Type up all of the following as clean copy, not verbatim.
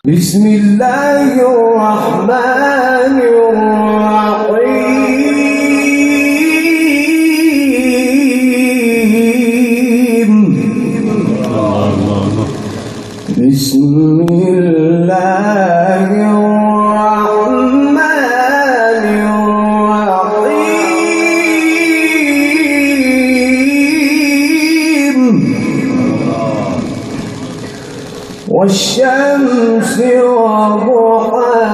بسم الله الرحمن الرحيم. بسم الله الرحمن الرحيم. والشمس وضحاها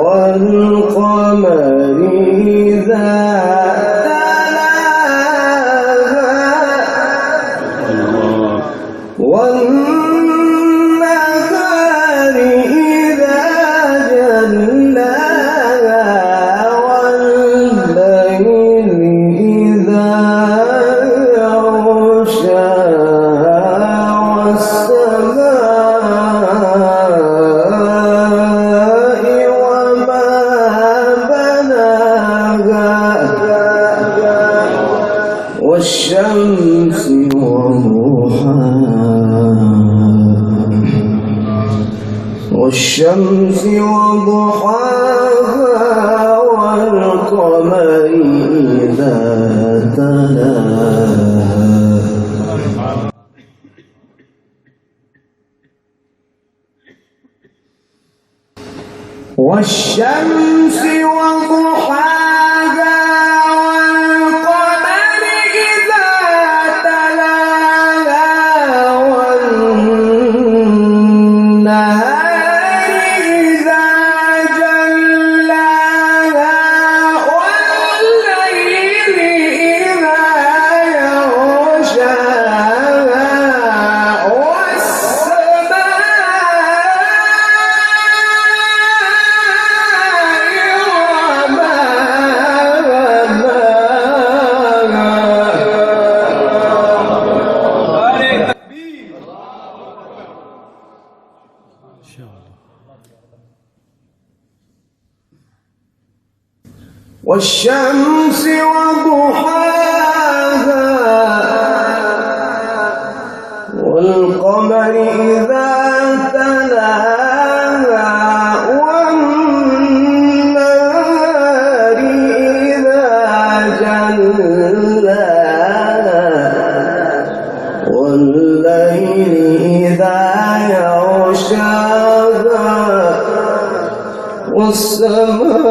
والقمر إذا تلاها والنهار إذا جلاها والليل إذا والشمس وضحاها والقمر إذا تلاها والشمس وضحاها والقمر إذا تلاها والنهار إذا جلاها والليل إذا يغشاها والشمس وضحاها والقمر إذا تلاها والنهار إذا جلاها والليل إذا يغشاها والسماء